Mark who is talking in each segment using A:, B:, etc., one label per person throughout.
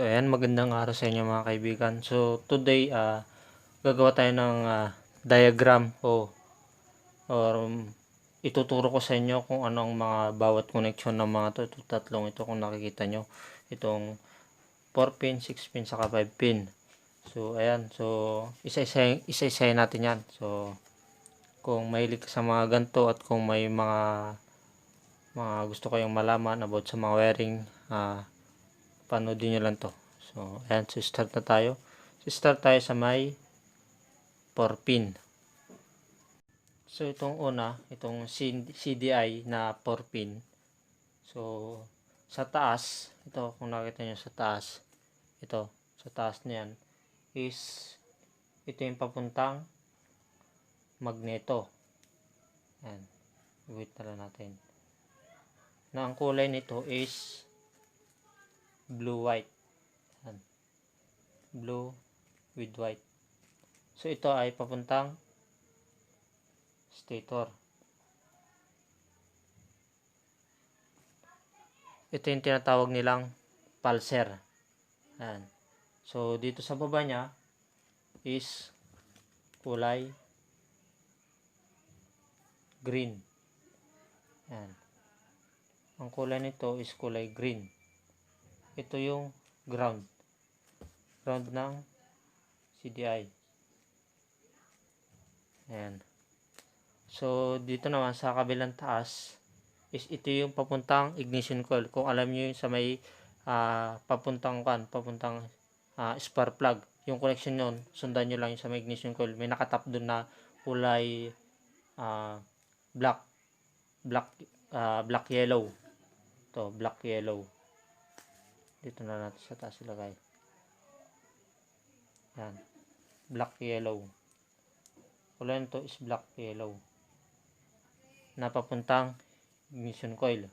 A: Ayan, magandang araw sa inyo mga kaibigan. So, today, gagawa tayo ng diagram or ituturo ko sa inyo kung ano ang mga bawat connection ng mga to. Itong tatlong ito kung nakikita nyo. Itong 4 pin, 6 pin, saka 5 pin. So, ayan. So, isa-isayin natin yan. So, kung mahilig ka sa mga ganito at kung may mga gusto kayong malaman about sa mga wiring, panoodin nyo lang to. So, ayan. So, start na tayo. So, start tayo sa may 4 pin. So, itong una, itong CDI na 4 pin. So, sa taas, ito, kung nakita nyo sa taas, ito, sa taas niyan, is, ito yung papuntang magneto. Ayan. Wait na lang natin. Na ang kulay nito is blue-white. Blue with white. So, ito ay papuntang stator. Ito yung tinatawag nilang pulser. Ayan. So, dito sa baba niya is kulay green. Ayan. Ang kulay nito is kulay green. Ito yung ground. Ground ng CDI. Ayan. So, dito naman sa kabilang taas is ito yung papuntang ignition coil. Kung alam nyo yung sa may papuntang spark plug. Yung connection nun, sundan nyo lang yung sa may ignition coil. May nakatap dun na kulay black yellow. Ito, black yellow. Dito na natin sa taas ilagay. Yan. Black yellow. Kulay nito is black yellow. Napapuntang ignition coil.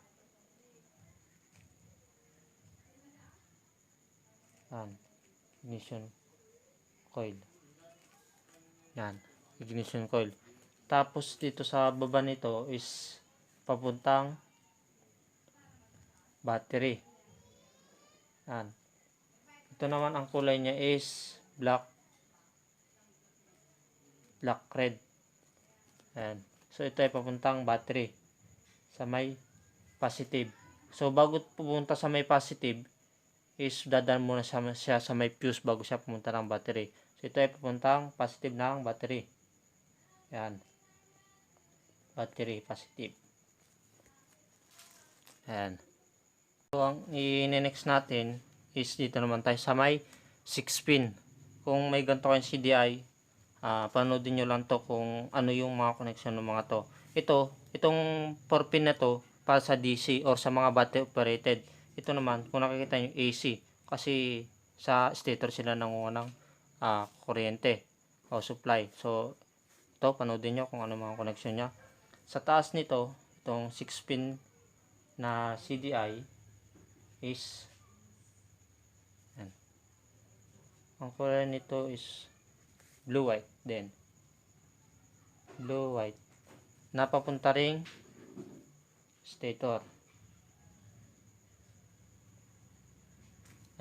A: Yan. Ignition coil. Yan. Ignition coil. Tapos dito sa baba nito is papuntang battery. Yan. Ito naman ang kulay niya is black red. Yan. So ito ay papuntang battery sa may positive. So bago pupunta sa may positive is dadaan muna siya sa may fuse bago siya pumunta ng battery. So ito ay papuntang positive ng battery. Yan. Battery positive. Yan. So ang i-next natin is dito naman tayo sa may 6 pin. Kung may ganito kayong CDI, panoodin nyo lang to kung ano yung mga connection ng mga to. Itong 4 pin na to para sa DC or sa mga battery operated. Ito naman kung nakikita nyo AC kasi sa stator sila nangunguha ng kuryente o supply. So ito panoodin nyo kung ano mga connection nya. Sa taas nito, itong 6 pin na CDI is ang kulay nito is blue-white din. Blue-white. Napapunta ring stator.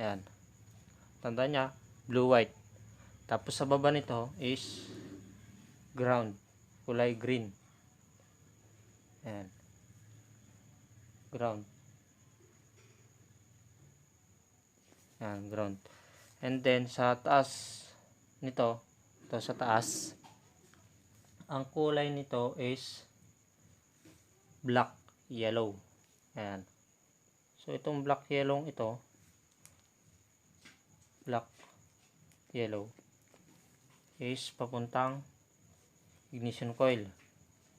A: Ayan. Tanda niya, blue-white. Tapos sa baba nito is ground. Kulay green. Ayan. Ground. Ayan, ground. And then sa taas nito, ito sa taas, ang kulay nito is black yellow. Ayan. So itong black yellow ito, black yellow is papuntang ignition coil.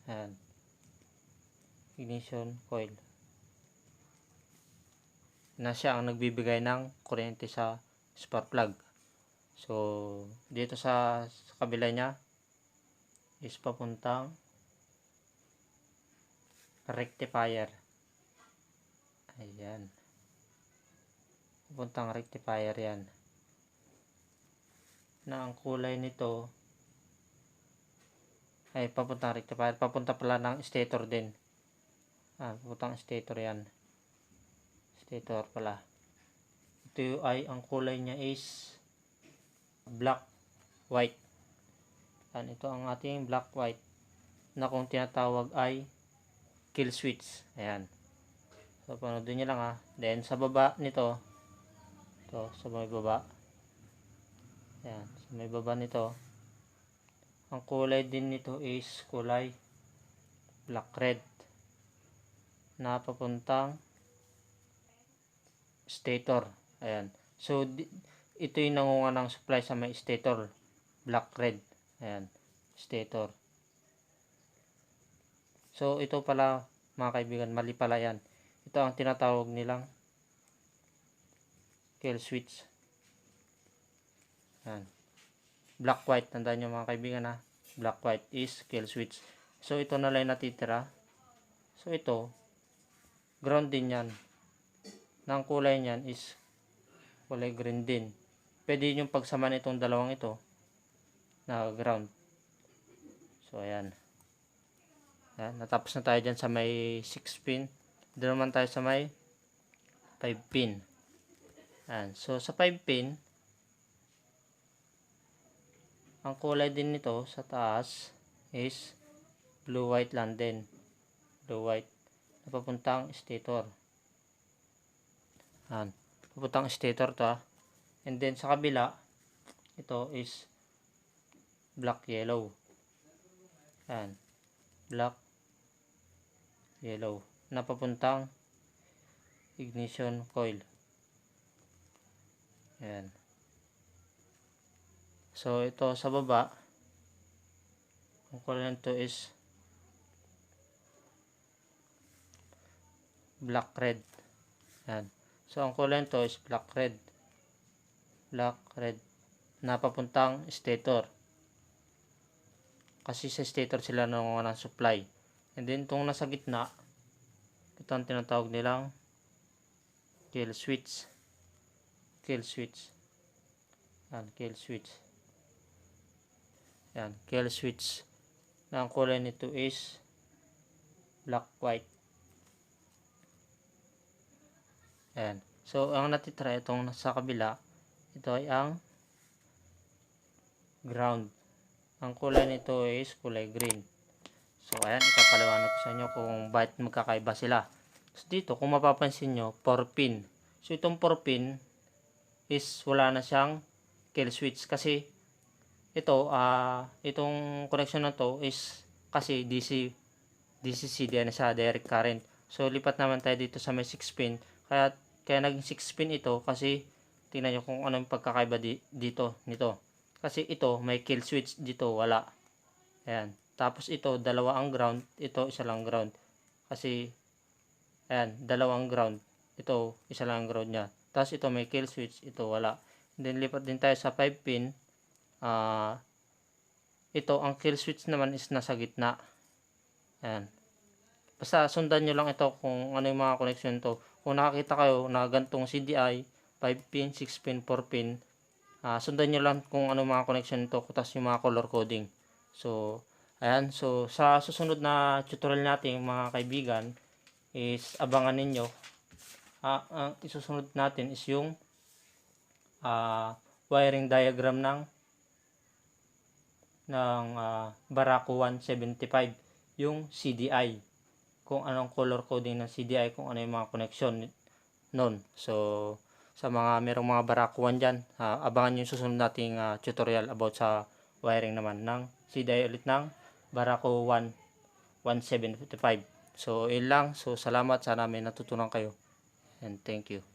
A: Ayan. Ignition coil. Na siya ang nagbibigay ng kuryente sa spark plug. So, dito sa kabila niya is papuntang rectifier. Ayan. Papuntang rectifier yan. Na ang kulay nito ay papuntang rectifier. Papunta pala ng stator din. Papuntang stator yan. Stator pala. Ito ay ang kulay niya is black white. Yan, ito ang ating black white na kung tinatawag ay kill switch. Ayan. So panoodin nyo lang ha. Then sa baba nito, ito sa may baba. Ayan, sa may baba nito, ang kulay din nito is kulay black red na papuntang stator. Ayan. So ito yung nangunga ng supply sa may stator, black red. Ayan, stator. So ito pala mga kaibigan, mali pala yan. Ito ang tinatawag nilang kill switch. Ayan. Black white, tandaan nyo mga kaibigan ha. Black white is kill switch. So ito na lang natitira. So ito ground din yan. Nang kulay niyan is kulay green din. Pwede yung pagsamaan itong dalawang ito na ground. So ayan. Ayan, natapos na tayo dyan sa may 6 pin. Doon naman tayo sa may 5 pin. Ayan. So sa 5 pin, ang kulay din nito sa taas is blue white lang din. Blue white. Napapuntang stator. Ayan. Papuntang stator to ha. And then sa kabila, ito is black yellow. Ayan. Black yellow. Napapuntang ignition coil. Ayan. So ito sa baba, ang kulay nito is black red. Ayan. So ang kulay nito is black red. Black red. Napapuntang stator. Kasi sa stator sila nangunguha ng supply. And then itong nasa gitna, ito ang tinatawag nilang kill switch. Kill switch. Yan, kill switch. Yan, kill switch. Na ang kulay nito is black white. Ayan. So ang natitira itong nasa kabila, ito ay ang ground. Ang kulay nito is kulay green. So ayan, ipapaliwanag ko sa inyo kung bakit magkakaiba sila. So dito, kung mapapansin nyo, 4 pin. So itong 4 pin is wala na siyang kill switch kasi ito, itong connection na to is kasi DC-CD na siya, direct current. So lipat naman tayo dito sa may 6 pin. Kaya naging 6 pin ito kasi tingnan nyo kung anong pagkakaiba dito nito. Kasi ito may kill switch, dito wala. Ayan. Tapos ito dalawa ang ground, ito isa lang ground. Kasi ayan, dalawang ground. Ito isa lang ang ground niya. Tapos ito may kill switch, ito wala. And then lipat din tayo sa 5 pin. Ito ang kill switch naman is nasa gitna. Ayan. Basta sundan nyo lang ito kung ano yung mga connection to. Kung nakakita kayo na gantong CDI, 5 pin, 6 pin, 4 pin, sundan nyo lang kung ano mga connection nito, tapos yung mga color coding. So, ayan. So, sa susunod na tutorial natin mga kaibigan, is abangan ninyo. Ang isusunod natin is yung wiring diagram ng Barako 175, yung CDI. Kung anong color coding ng CDI, kung ano yung mga connection nun. So, sa mga merong mga Barako 1 dyan, abangan yung susunod nating tutorial about sa wiring naman ng CDI ulit ng Barako 175. So, yun lang. So, salamat. Sana may natutunan kayo. And thank you.